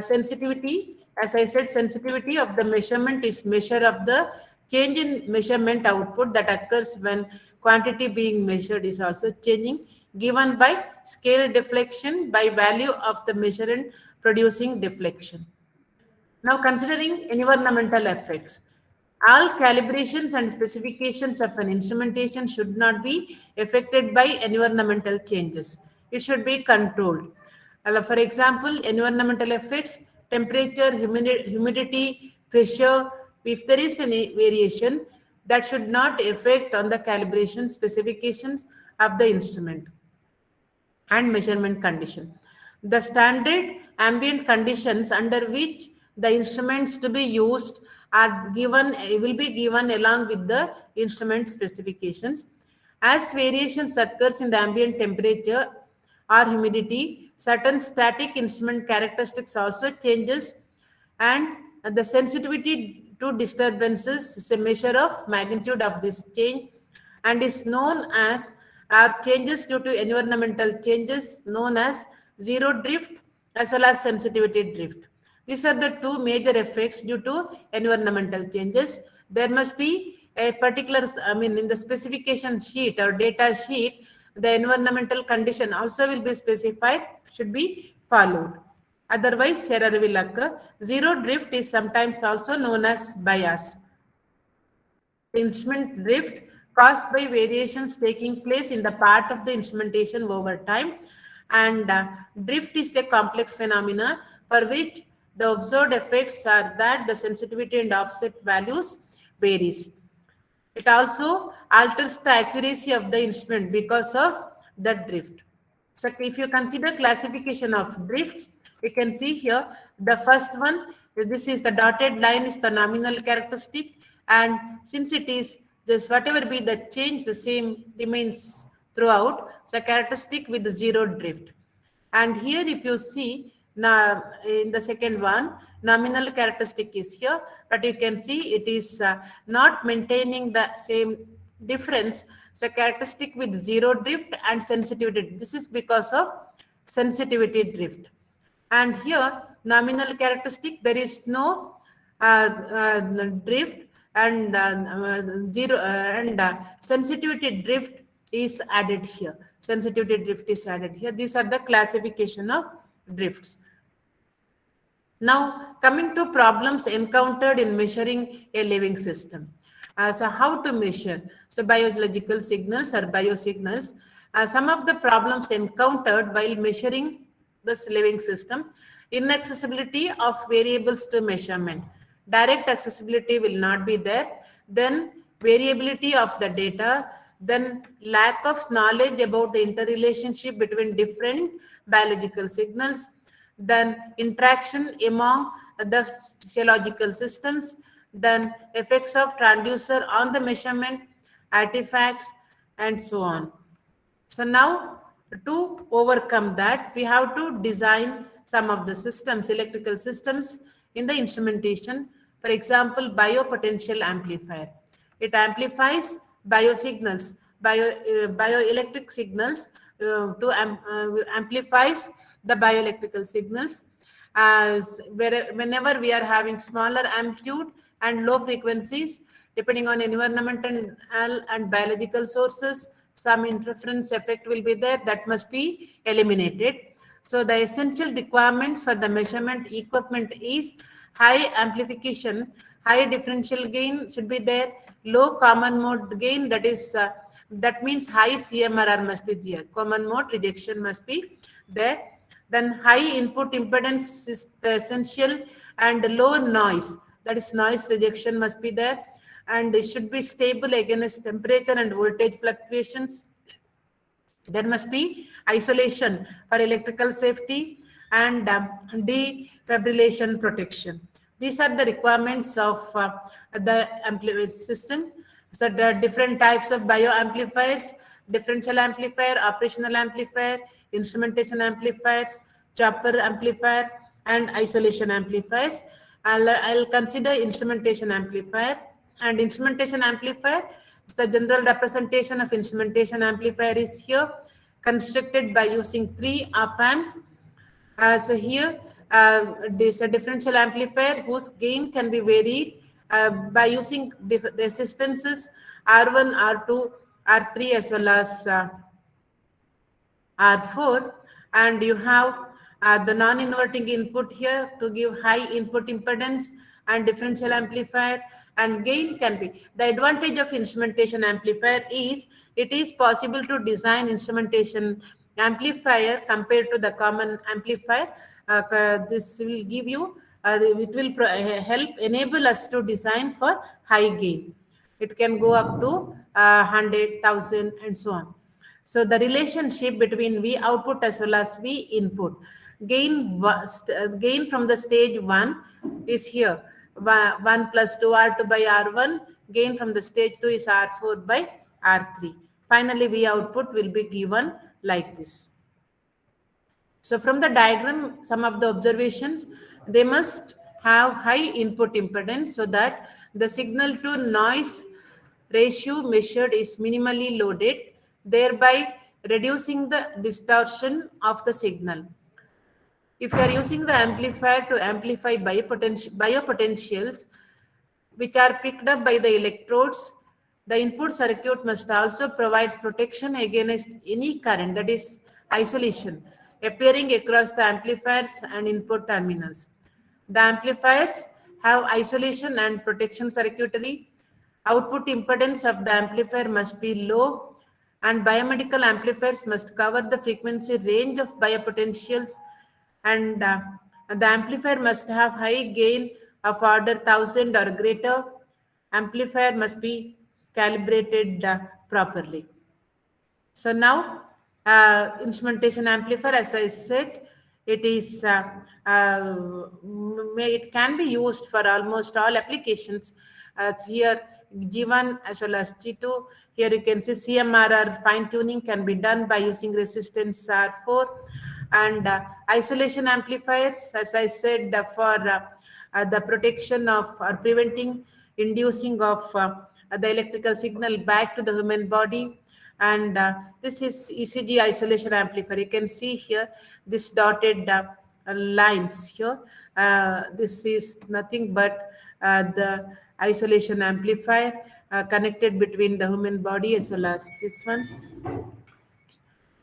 sensitivity, as I said, sensitivity of the measurement is measure of the change in measurement output that occurs when quantity being measured is also changing, given by scale deflection by value of the measurement producing deflection. Now, considering environmental effects, all calibrations and specifications of an instrumentation should not be affected by environmental changes. It should be controlled. For example, environmental effects, temperature, humidity, pressure, if there is any variation, that should not affect on the calibration specifications of the instrument and measurement condition. The standard ambient conditions under which the instruments to be used are given will be given along with the instrument specifications. As variations occurs in the ambient temperature or humidity, certain static instrument characteristics also changes, and the sensitivity to disturbances is a measure of magnitude of this change and is known as are changes due to environmental changes known as zero drift as well as sensitivity drift. These are the two major effects due to environmental changes. There must be a particular, I mean, in the specification sheet or data sheet, the environmental condition also will be specified, should be followed. Otherwise, error will occur. Zero drift is sometimes also known as bias. Instrument drift caused by variations taking place in the part of the instrumentation over time, and drift is a complex phenomena for which the observed effects are that the sensitivity and offset values varies. It also alters the accuracy of the instrument because of the drift. So if you consider classification of drifts, you can see here the first one, this is the dotted line is the nominal characteristic, and since it is just whatever be the change, the same remains throughout, so characteristic with the zero drift. And here if you see now in the second one, nominal characteristic is here, but you can see it is not maintaining the same difference. So characteristic with zero drift and sensitivity, this is because of sensitivity drift. And here nominal characteristic, there is no drift, and zero and sensitivity drift is added here. Sensitivity drift is added here. These are the classification of drifts. Now, coming to problems encountered in measuring a living system. So how to measure? So biological signals or biosignals. Some of the problems encountered while measuring this living system: inaccessibility of variables to measurement. Direct accessibility will not be there. Then variability of the data. Then lack of knowledge about the interrelationship between different biological signals. Then interaction among the physiological systems. Then effects of transducer on the measurement, artifacts, and so on. So now, to overcome that, we have to design some of the systems, electrical systems in the instrumentation. For example, biopotential amplifier. It amplifies biosignals, bioelectric signals amplifies the bioelectrical signals. Whenever we are having smaller amplitude and low frequencies, depending on environmental and biological sources, some interference effect will be there that must be eliminated. So the essential requirements for the measurement equipment is high amplification, high differential gain should be there, low common mode gain, that is that means high CMRR must be there, common mode rejection must be there. Then high input impedance is the essential, and low noise, that is noise rejection must be there, and it should be stable against temperature and voltage fluctuations. There must be isolation for electrical safety and defibrillation protection. These are the requirements of the amplifier system. So there are different types of bioamplifiers: differential amplifier, operational amplifier, instrumentation amplifiers, chopper amplifier, and isolation amplifiers. I'll consider instrumentation amplifier. And instrumentation amplifier is the general representation of instrumentation amplifier is here. constructed by using 3 op-amps. So here, this a differential amplifier whose gain can be varied by using resistances R1, R2, R3 as well as R4, and you have the non-inverting input here to give high input impedance and differential amplifier, and gain can be. The advantage of instrumentation amplifier is it is possible to design instrumentation amplifier compared to the common amplifier. This will give you, it will help enable us to design for high gain. It can go up to 100,000 and so on. So the relationship between V output as well as V input, gain from the stage 1 is here, 1 plus 2 R2 by R1, gain from the stage 2 is R4 by R3. Finally, V output will be given like this. So from the diagram, some of the observations, they must have high input impedance so that the signal to noise ratio measured is minimally loaded, thereby reducing the distortion of the signal. If you are using the amplifier to amplify biopotentials, which are picked up by the electrodes, the input circuit must also provide protection against any current, that is isolation, appearing across the amplifiers and input terminals. The amplifiers have isolation and protection circuitry. Output impedance of the amplifier must be low, and biomedical amplifiers must cover the frequency range of biopotentials, and the amplifier must have high gain of order 1000 or greater. Amplifier must be calibrated properly. So now, instrumentation amplifier, as I said, it is it can be used for almost all applications. Here G1 as well as G2. Here you can see CMRR fine tuning can be done by using resistance R4, and isolation amplifiers, as I said, for the protection of or preventing inducing of the electrical signal back to the human body. And this is ECG isolation amplifier. You can see here this dotted lines here. This is nothing but the isolation amplifier connected between the human body as well as this one.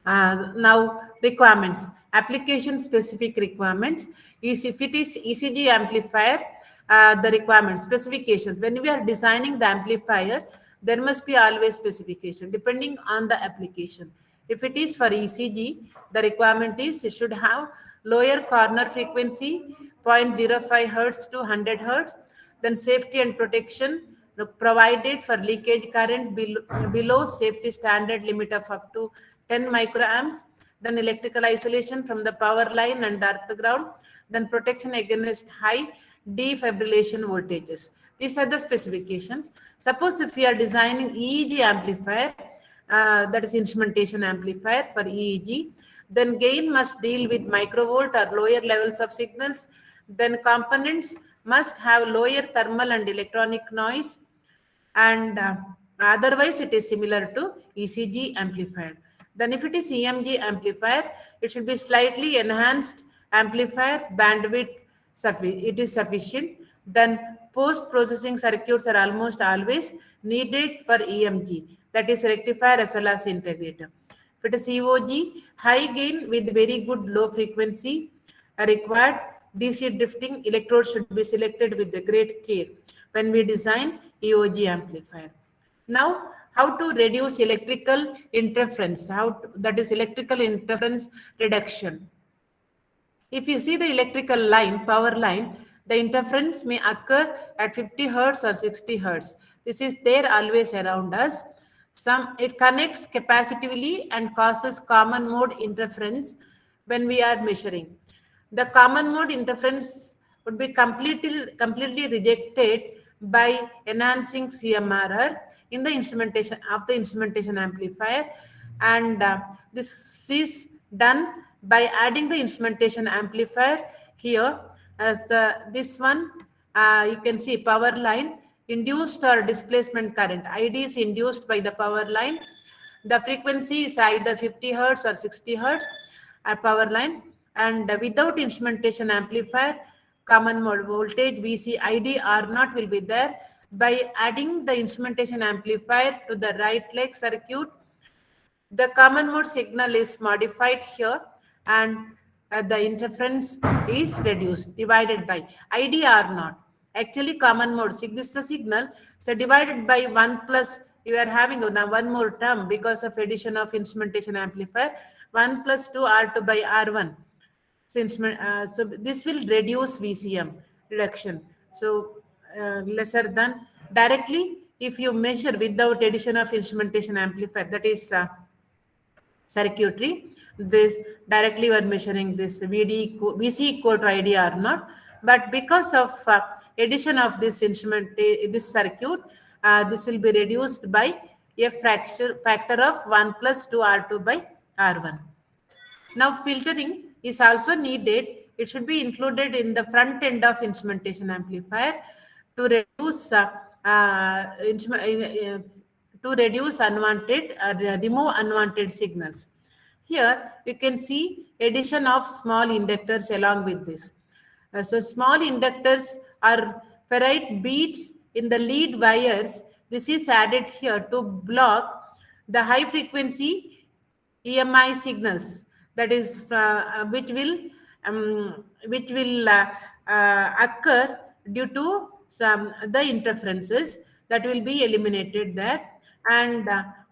Now, requirements. Application specific requirements is if it is ECG amplifier, the requirements, specifications. When we are designing the amplifier, there must be always specification depending on the application. If it is for ECG, the requirement is it should have lower corner frequency, 0.05 hertz to 100 hertz, then safety and protection provided for leakage current below safety standard limit of up to 10 microamps, then electrical isolation from the power line and earth ground, then protection against high defibrillation voltages. These are the specifications. Suppose if we are designing EEG amplifier, that is instrumentation amplifier for EEG, then gain must deal with microvolt or lower levels of signals. Then components must have lower thermal and electronic noise, and otherwise it is similar to ECG amplifier. Then if it is EMG amplifier, it should be slightly enhanced amplifier, bandwidth it is sufficient. Then post-processing circuits are almost always needed for EMG, that is rectifier as well as integrator. If it is EOG, high gain with very good low frequency are required. DC drifting electrodes should be selected with the great care when we design EOG amplifier. Now, how to reduce electrical interference? That is electrical interference reduction. If you see the electrical line, power line, the interference may occur at 50 hertz or 60 hertz. This is there always around us. It connects capacitively and causes common mode interference when we are measuring. The common mode interference would be completely rejected by enhancing CMRR in the instrumentation amplifier, and this is done by adding the instrumentation amplifier here as this one. You can see power line induced or displacement current. ID is induced by the power line, The frequency is either 50 hertz or 60 hertz at power line, and without instrumentation amplifier, common mode voltage VC ID R0 will be there. By adding the instrumentation amplifier to the right leg circuit, the common mode signal is modified here, and the interference is reduced, divided by IDR not. Actually, common mode, this is the signal, so divided by 1 plus, you are having now one more term because of addition of instrumentation amplifier, 1 plus 2 R2 by R1. So this will reduce VCM reduction. So lesser than directly if you measure without addition of instrumentation amplifier, that is circuitry, this directly we are measuring this VC equal to IDR not, but because of addition of this instrument, this circuit, this will be reduced by a factor of 1 plus 2 R2 by R1. Now, filtering is also needed. It should be included in the front end of instrumentation amplifier to reduce unwanted, remove unwanted signals. Here we can see addition of small inductors along with this. So small inductors are ferrite beads in the lead wires. This is added here to block the high frequency EMI signals, that is which will occur due to some the interferences that will be eliminated there, and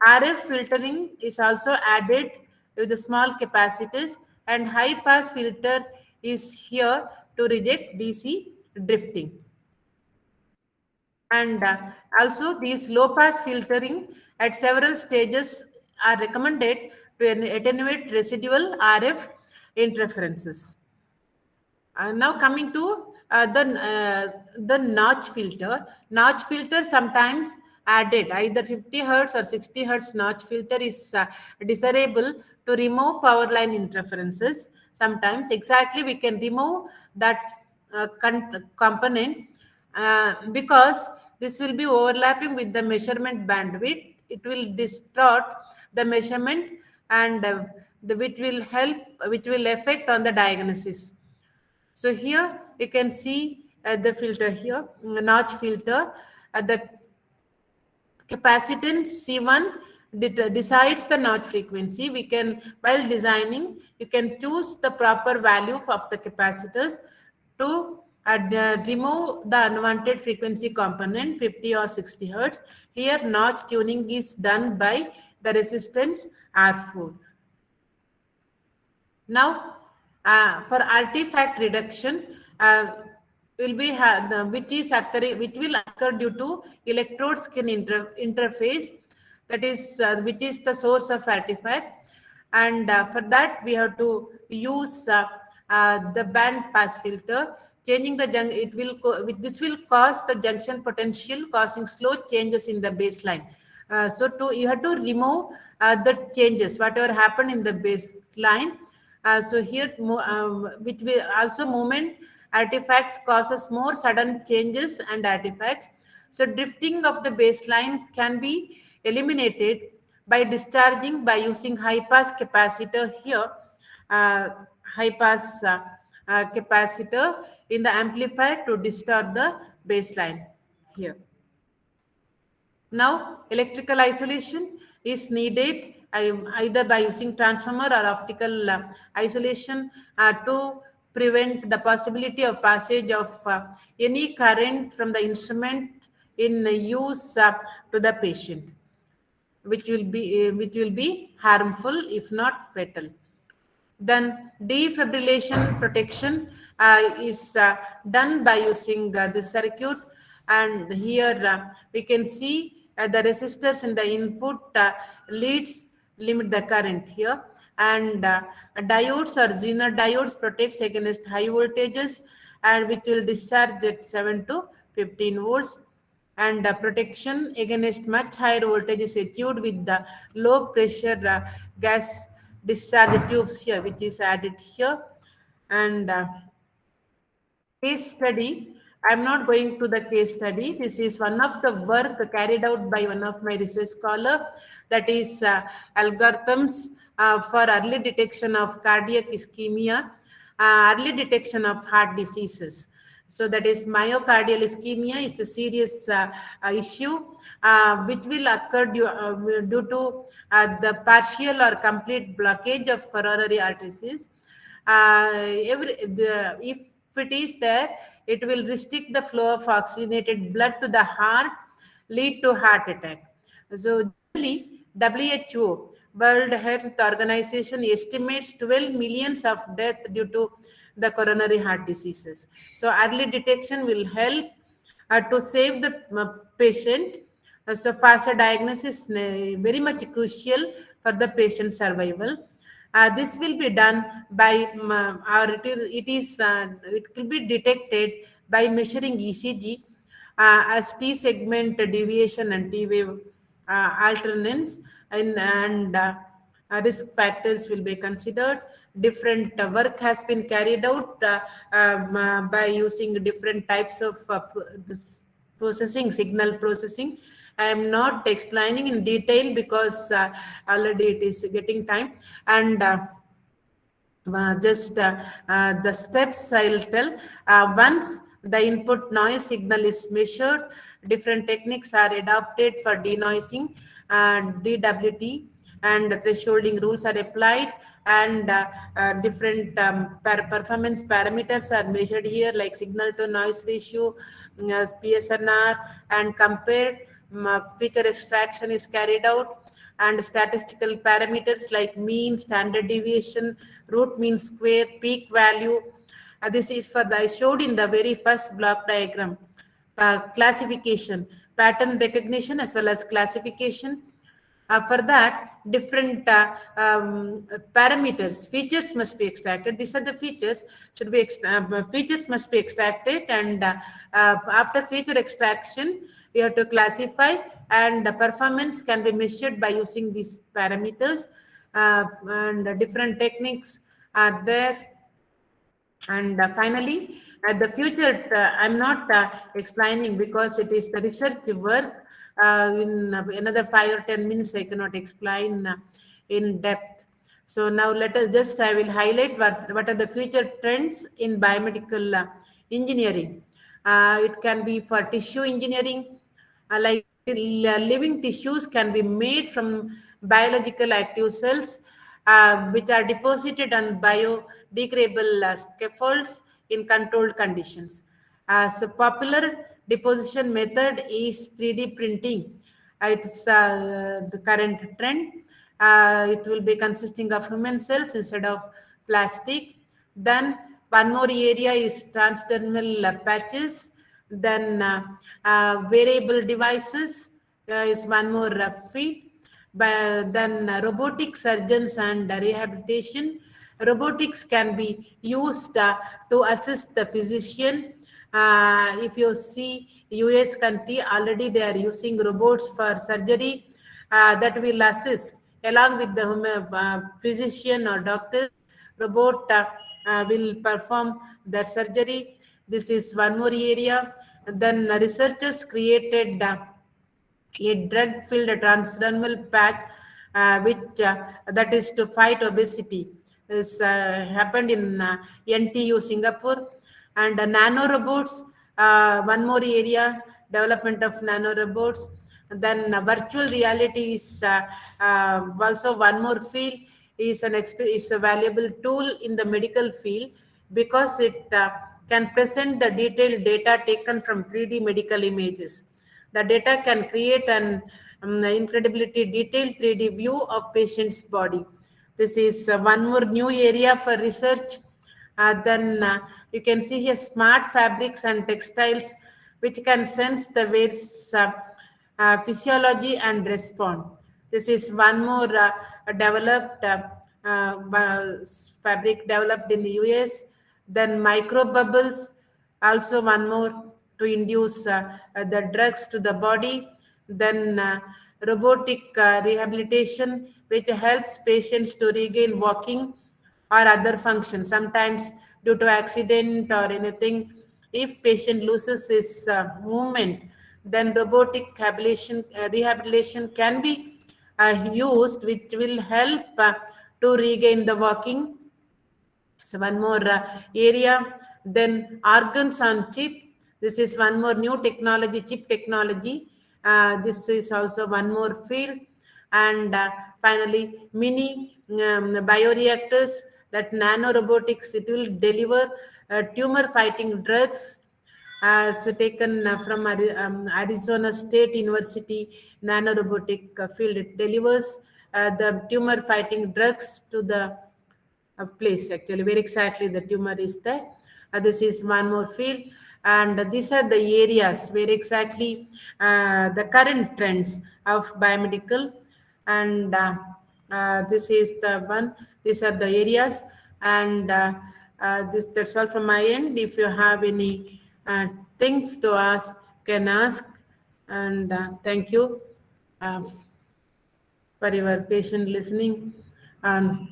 RF filtering is also added with the small capacitors, and high pass filter is here to reject DC drifting. And also these low pass filtering at several stages are recommended to attenuate residual RF interferences. Now coming to the notch filter. Notch filter sometimes added either 50 hertz or 60 hertz notch filter is desirable to remove power line interferences. Sometimes exactly we can remove that component because this will be overlapping with the measurement bandwidth. It will distort the measurement, and which will affect on the diagnosis. So here you can see the filter here, notch filter. The capacitance C1 decides the notch frequency. We can, while designing, you can choose the proper value of the capacitors to remove the unwanted frequency component 50 or 60 hertz. Here notch tuning is done by the resistance R4. Now, for artifact reduction, will be which will occur due to electrode skin interface, that is which is the source of artifact, and for that we have to use the band pass filter. Changing the this will cause the junction potential, causing slow changes in the baseline. So you have to remove the changes whatever happened in the baseline. So here which will also movement artifacts causes more sudden changes and artifacts. So drifting of the baseline can be eliminated by discharging by using high pass capacitor here, high pass capacitor in the amplifier to distort the baseline here. Now, electrical isolation is needed either by using transformer or optical isolation to prevent the possibility of passage of any current from the instrument in use to the patient, which will be harmful if not fatal. Then defibrillation protection is done by using the circuit, and here we can see the resistors in the input leads limit the current here, and diodes or Zener diodes protects against high voltages, and which will discharge at 7 to 15 volts, and protection against much higher voltage is achieved with the low pressure gas discharge tubes here, which is added here. And case study, I'm not going to the case study. This is one of the work carried out by one of my research scholar. that is algorithms for early detection of cardiac ischemia, early detection of heart diseases. So that is myocardial ischemia is a serious issue which will occur due to the partial or complete blockage of coronary arteries. If it is there, it will restrict the flow of oxygenated blood to the heart, lead to heart attack. So generally, WHO, World Health Organization, estimates 12 millions of deaths due to the coronary heart diseases. So early detection will help to save the patient. So faster diagnosis very much crucial for the patient survival. This will be done by or it will be detected by measuring ECG as T segment deviation and T wave alternates, and risk factors will be considered. Different work has been carried out by using different types of this processing, signal processing. I am not explaining in detail because already it is getting time, and just the steps I'll tell. Once the input noise signal is measured, different techniques are adopted for denoising, DWT, and thresholding rules are applied, and different performance parameters are measured here, like signal to noise ratio, PSNR, and compared. Feature extraction is carried out, and statistical parameters like mean, standard deviation, root mean square, peak value. This is for the I showed in the very first block diagram. Classification, pattern recognition as well as classification. For that, different parameters, features must be extracted. These are the features features must be extracted, and after feature extraction, we have to classify, and the performance can be measured by using these parameters, and different techniques are there. And finally, the future, I'm not explaining because it is the research work. In another 5 or 10 minutes, I cannot explain in depth. So now let us just, I will highlight what are the future trends in biomedical engineering. It can be for tissue engineering, like living tissues can be made from biological active cells, which are deposited on biodegradable scaffolds in controlled conditions. So popular deposition method is 3D printing. It's the current trend. It will be consisting of human cells instead of plastic. Then one more area is transdermal patches. Then wearable devices is one more field. Then robotic surgeons and rehabilitation. Robotics can be used to assist the physician. If you see US country, already they are using robots for surgery that will assist along with the physician or doctors. Robot will perform the surgery. This is one more area. Then researchers created a drug-filled transdermal patch, which that is to fight obesity. This happened in NTU Singapore, and nanorobots. One more area, development of nanorobots. Then virtual reality is also one more field. Is a valuable tool in the medical field because it can present the detailed data taken from 3D medical images. The data can create an incredibly detailed 3D view of patient's body. This is one more new area for research. Then you can see here smart fabrics and textiles, which can sense the wearer's physiology and respond. This is one more developed fabric developed in the US. Then microbubbles, also one more to induce the drugs to the body. Then robotic rehabilitation, which helps patients to regain walking or other functions. Sometimes due to accident or anything, if patient loses his movement, then robotic rehabilitation can be used, which will help to regain the walking. So one more area. Then organs on chip. This is one more new technology, chip technology. This is also one more field. And finally, mini bioreactors, that nanorobotics, it will deliver tumor fighting drugs, as taken from Arizona State University nanorobotic field. It delivers the tumor fighting drugs to the place, actually where exactly the tumor is there. This is one more field, and these are the areas where exactly the current trends of biomedical. And this is the one, these are the areas. And that's all from my end. If you have any things to ask, can ask. And thank you uh, for your patient listening and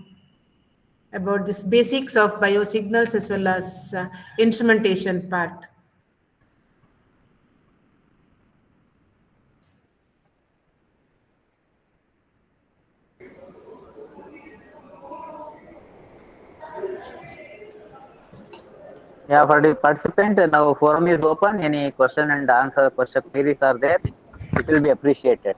about this basics of biosignals as well as instrumentation part. Yeah, for the participant, now forum is open. Any question and answer question queries are there, it will be appreciated.